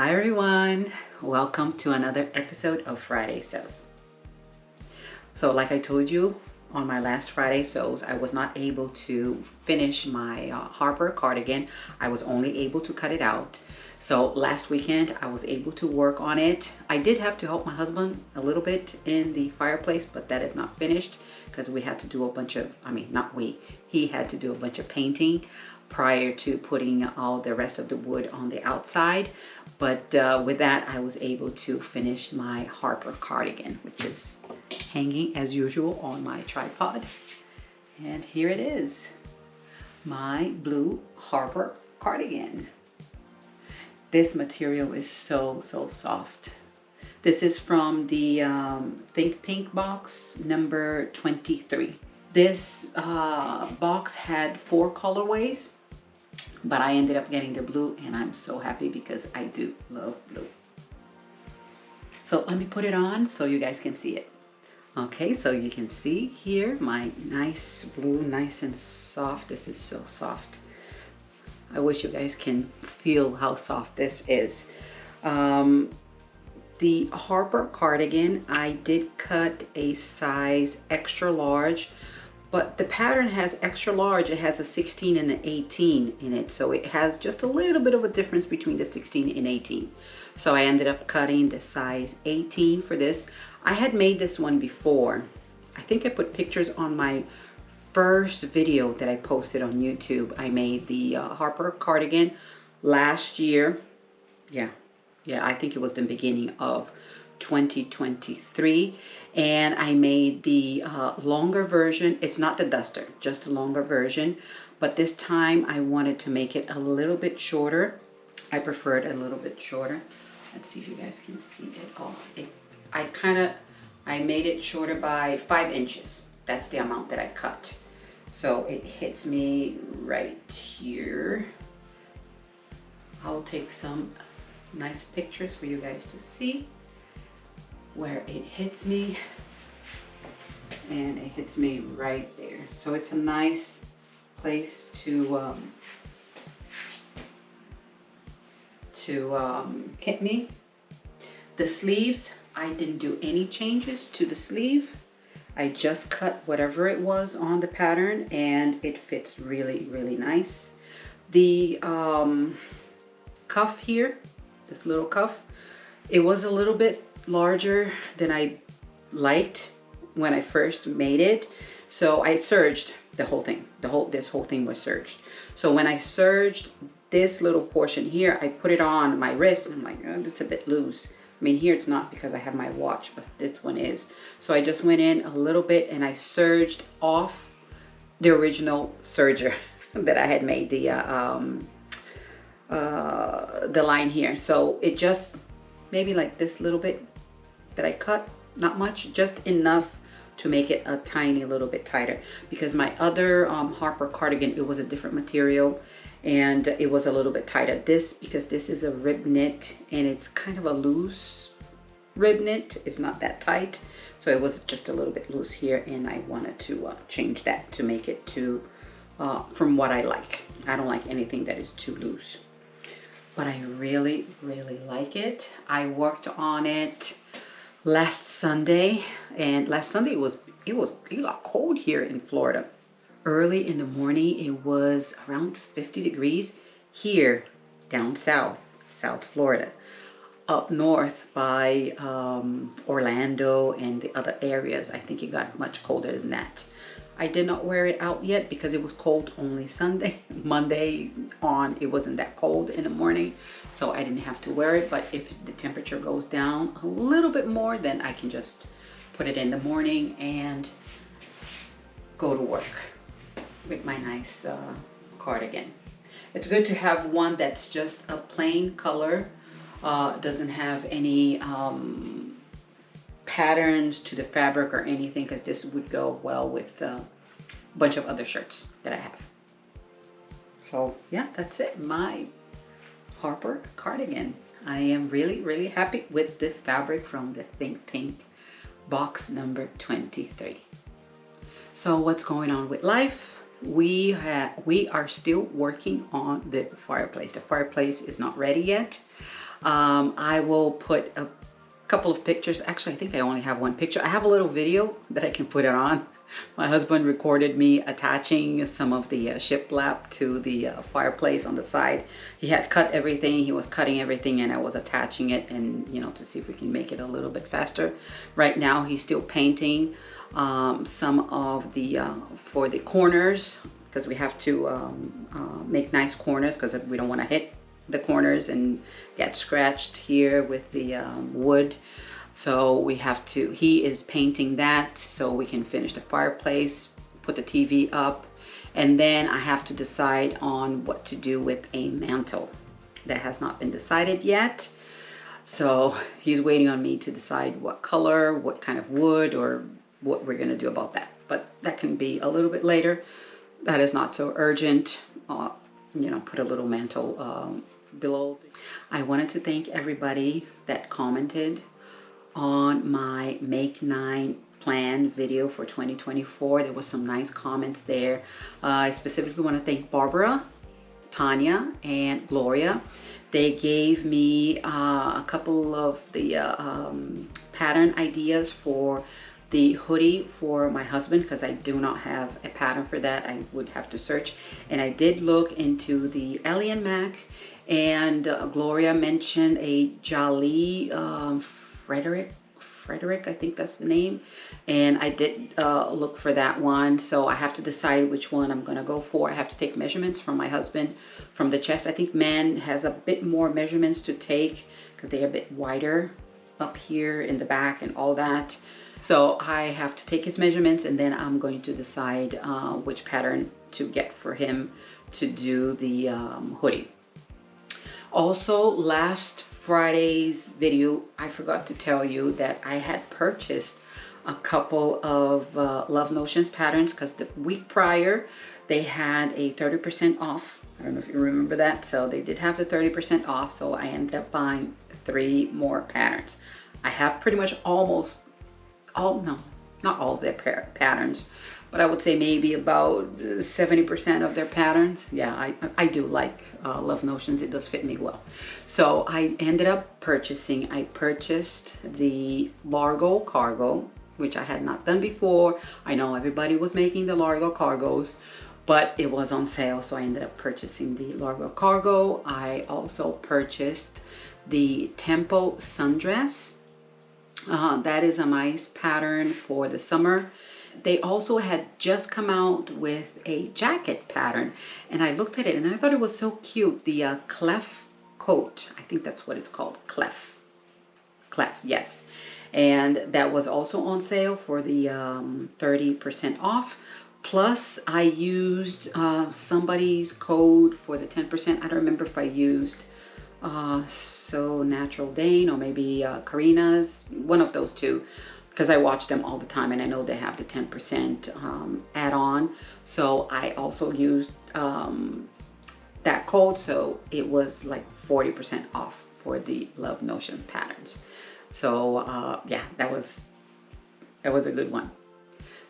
Hi everyone, welcome to another episode of Friday Sews. So like I told you on my last Friday Sews, I was not able to finish my Harper cardigan. I was only able to cut it out. So last weekend I was able to work on it. I did have to help my husband a little bit in the fireplace, but that is not finished because we had to do a bunch of, he had to do a bunch of painting prior to putting all the rest of the wood on the outside. But with that, I was able to finish my Harper cardigan, which is hanging as usual on my tripod. And here it is, my blue Harper cardigan. This material is so soft. This is from the Think Pink box number 23. This box had 4 colorways, but I ended up getting the blue, and I'm so happy because I do love blue. So let me put it on so you guys can see it. Okay, so you can see here my nice blue, nice and soft. This is so soft. I wish you guys can feel how soft this is. The Harper cardigan, I did cut a size extra large, but the pattern has extra large. It has a 16 and an 18 in it, so it has just a little bit of a difference between the 16 and 18. So I ended up cutting the size 18 for this. I had made this one before. I think I put pictures on my first video that I posted on YouTube. I made the Harper cardigan last year. Yeah, I think it was the beginning of 2023, and I made the longer version. It's not the duster, just a longer version, but this time I wanted to make it a little bit shorter. I prefer it a little bit shorter. Let's see if you guys can see it. Oh, I made it shorter by 5 inches. That's the amount that I cut. So it hits me right here. I'll take some nice pictures for you guys to see where it hits me, and it hits me right there. So it's a nice place to hit me. The sleeves, I didn't do any changes to the sleeve. I just cut whatever it was on the pattern, and it fits really nice. The cuff here, this little cuff, it was a little bit larger than I liked when I first made it, so I serged the whole thing. This whole thing was serged. So when I serged this little portion here, I put it on my wrist, and I'm like, oh, that's a bit loose. I mean, here it's not because I have my watch, but this one is. So I just went in a little bit and I serged off the original serger that I had made, the line here. So it just maybe like this little bit that I cut, not much, just enough to make it a tiny little bit tighter, because my other Harper cardigan, it was a different material and it was a little bit tighter. Because this is a rib knit and it's kind of a loose rib knit, it's not that tight, so it was just a little bit loose here, and I wanted to change that to make it to from what I like. I don't like anything that is too loose, but I really like it. I worked on it last Sunday, and last Sunday it got cold here in Florida. Early in the morning, it was around 50 degrees here down south Florida. Up north by Orlando and the other areas, I think it got much colder than that. I did not wear it out yet because it was cold only Sunday. Monday on, it wasn't that cold in the morning, so I didn't have to wear it. But if the temperature goes down a little bit more, then I can just put it in the morning and go to work with my nice cardigan. It's good to have one that's just a plain color, doesn't have any patterns to the fabric or anything, because this would go well with a bunch of other shirts that I have. So yeah, that's it, my Harper cardigan. I am really happy with the fabric from the Think Pink box number 23. So what's going on with life? We are still working on the fireplace. The fireplace is not ready yet. I will put a couple of pictures. Actually, I think I only have one picture. I have a little video that I can put it on. My husband recorded me attaching some of the shiplap to the fireplace on the side. He had cut everything. He was cutting everything and I was attaching it, and you know, to see if we can make it a little bit faster. Right now he's still painting some of the for the corners, because we have to make nice corners, because we don't want to hit the corners and get scratched here with the wood. So we have to, he is painting that so we can finish the fireplace, put the TV up, and then I have to decide on what to do with a mantle. That has not been decided yet. So he's waiting on me to decide what color, what kind of wood, or what we're gonna do about that. But that can be a little bit later. That is not so urgent. You know, put a little mantle below. I wanted to thank everybody that commented on my Make 9 plan video for 2024. There was some nice comments there. I specifically want to thank Barbara, Tanya, and Gloria. They gave me a couple of the pattern ideas for the hoodie for my husband, because I do not have a pattern for that. I would have to search, and I did look into the Alien Mac, and Gloria mentioned a Jolly Frederick, I think that's the name, and I did look for that one. So I have to decide which one I'm gonna go for. I have to take measurements from my husband from the chest. I think man has a bit more measurements to take because they're a bit wider up here in the back and all that. So I have to take his measurements, and then I'm going to decide which pattern to get for him to do the hoodie. Also, last Friday's video, I forgot to tell you that I had purchased a couple of Love Notions patterns, because the week prior they had a 30% off. I don't know if you remember that. So they did have the 30% off, so I ended up buying 3 more patterns. I have pretty much almost all, no, not all of their patterns, but I would say maybe about 70% of their patterns. Yeah, I do like Love Notions. It does fit me well. So I ended up purchasing, I purchased the Largo Cargo, which I had not done before. I know everybody was making the Largo Cargos, but it was on sale, so I ended up purchasing the Largo Cargo. I also purchased the Tempo Sundress. That is a nice pattern for the summer. They also had just come out with a jacket pattern, and I looked at it and I thought it was so cute. The clef coat, I think that's what it's called, clef, yes. And that was also on sale for the 30% off. Plus I used somebody's code for the 10%. I don't remember if I used So Natural Dane or maybe Karina's, one of those two, because I watch them all the time and I know they have the 10% add-on. So I also used that code, so it was like 40% off for the Love Notion patterns. So yeah, that was a good one.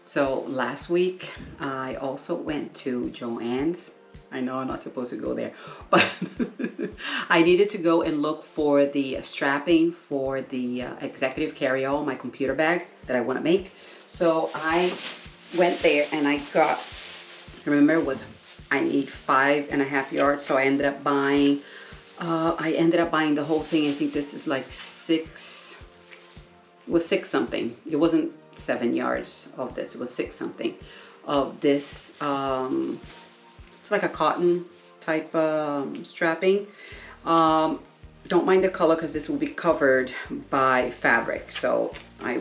So last week I also went to Joann's. I know I'm not supposed to go there, but I needed to go and look for the strapping for the executive carry-all, my computer bag that I want to make. So I went there and I got, remember, I need 5.5 yards. So I ended up buying, the whole thing. I think this is like 6, it was 6 something. It wasn't 7 yards of this, it was 6 something of this. It's like a cotton type strapping. Don't mind the color because this will be covered by fabric. So I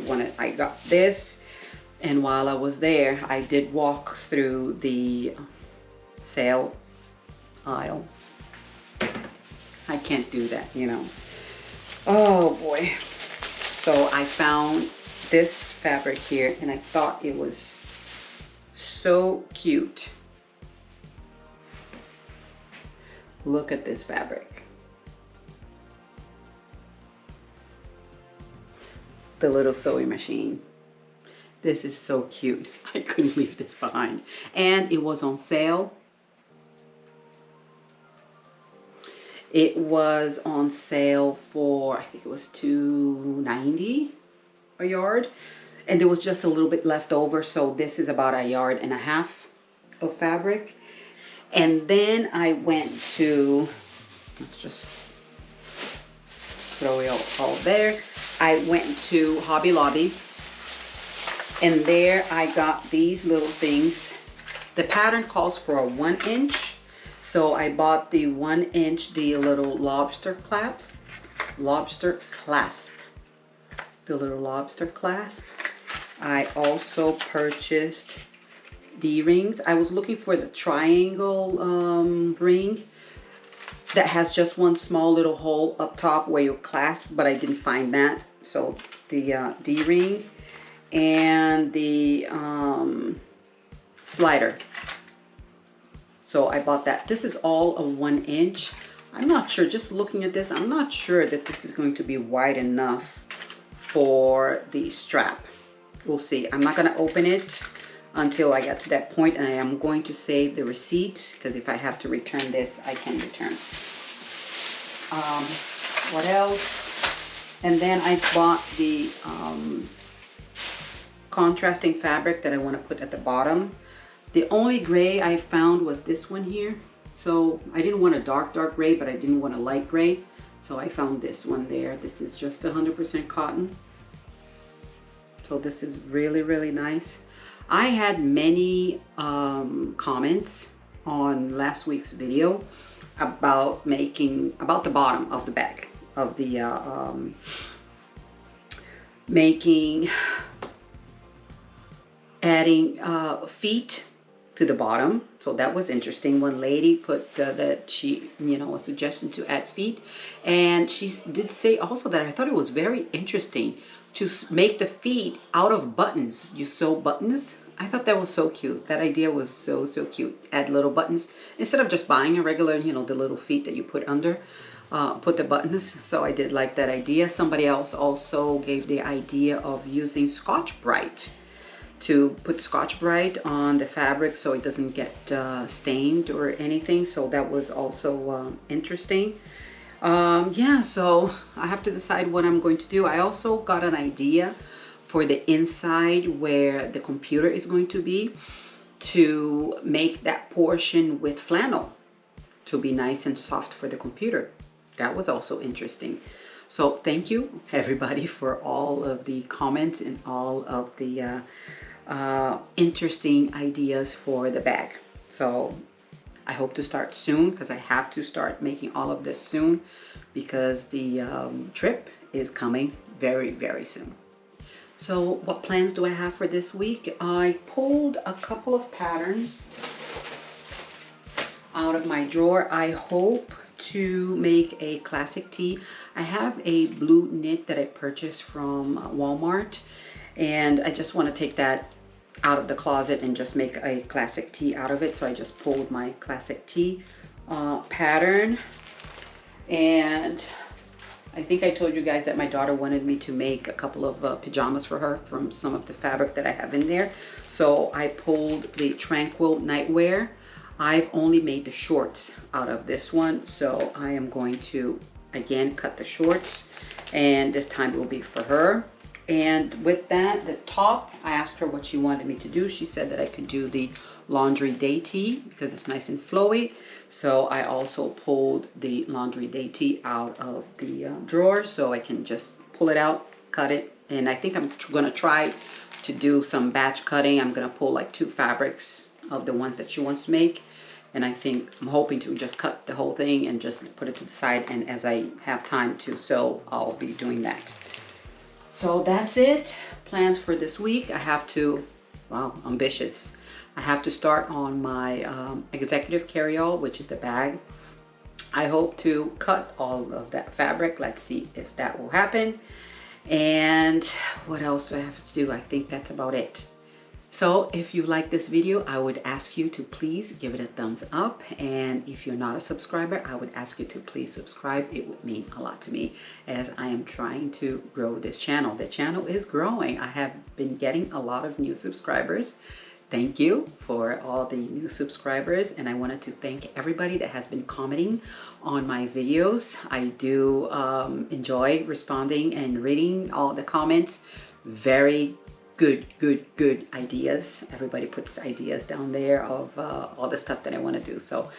got this, and while I was there, I did walk through the sale aisle. I can't do that, you know. Oh boy. So I found this fabric here, and I thought it was so cute. Look at this fabric. The little sewing machine. This is so cute. I couldn't leave this behind. And it was on sale. It was on sale for, I think it was $2.90 a yard. And there was just a little bit left over. So this is about 1.5 yards of fabric. And then I went to, let's just throw it all there. I went to Hobby Lobby. And there I got these little things. The pattern calls for a 1 inch. So I bought the 1 inch, the little lobster clasp. The little lobster clasp. I also purchased D-rings. I was looking for the triangle ring that has just one small little hole up top where you clasp, but I didn't find that. So the D-ring and the slider. So I bought that. This is all a 1 inch. I'm not sure, just looking at this, I'm not sure that this is going to be wide enough for the strap. We'll see. I'm not going to open it until I get to that point, and I am going to save the receipt, because if I have to return this, I can return. What else? And then I bought the contrasting fabric that I want to put at the bottom. The only gray I found was this one here. So I didn't want a dark gray, but I didn't want a light gray. So I found this one there. This is just 100% cotton. So this is really, really nice. I had many comments on last week's video about the bottom of the bag, of the adding feet to the bottom. So that was interesting. One lady put that she, a suggestion to add feet, and she did say also that I thought it was very interesting to make the feet out of buttons. You sew buttons. I thought that was so cute. That idea was so cute. Add little buttons instead of just buying a regular, the little feet that you put under. Put the buttons. So I did like that idea. Somebody else also gave the idea of using Scotch-Brite, to put Scotch-Brite on the fabric so it doesn't get stained or anything. So that was also interesting. Yeah, so I have to decide what I'm going to do. I also got an idea for the inside where the computer is going to be, to make that portion with flannel to be nice and soft for the computer. That was also interesting. So thank you everybody for all of the comments and all of the interesting ideas for the bag. So I hope to start soon, because I have to start making all of this soon, because the trip is coming very, very soon. So what plans do I have for this week? I pulled a couple of patterns out of my drawer. I hope to make a classic tee. I have a blue knit that I purchased from Walmart, and I just want to take that out of the closet and just make a classic tee out of it. So I just pulled my classic tee pattern, and I think I told you guys that my daughter wanted me to make a couple of pajamas for her from some of the fabric that I have in there. So I pulled the Tranquil Nightwear. I've only made the shorts out of this one, so I am going to again cut the shorts, and this time it will be for her. And with that, the top, I asked her what she wanted me to do. She said that I could do the laundry day tee because it's nice and flowy. So I also pulled the laundry day tee out of the drawer, so I can just pull it out, cut it. And I think I'm gonna try to do some batch cutting. I'm gonna pull like 2 fabrics of the ones that she wants to make. And I'm hoping to just cut the whole thing and just put it to the side. And as I have time to sew, I'll be doing that. So that's it. Plans for this week. I have to, wow, ambitious. I have to start on my executive carry-all, which is the bag. I hope to cut all of that fabric. Let's see if that will happen. And what else do I have to do? I think that's about it. So if you like this video, I would ask you to please give it a thumbs up. And if you're not a subscriber, I would ask you to please subscribe. It would mean a lot to me, as I am trying to grow this channel. The channel is growing. I have been getting a lot of new subscribers, thank you for all the new subscribers, and I wanted to thank everybody that has been commenting on my videos. I do enjoy responding and reading all the comments. Very good ideas. Everybody puts ideas down there of all the stuff that I want to do. So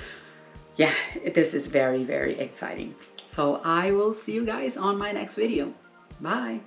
yeah, this is very exciting. So I will see you guys on my next video. Bye.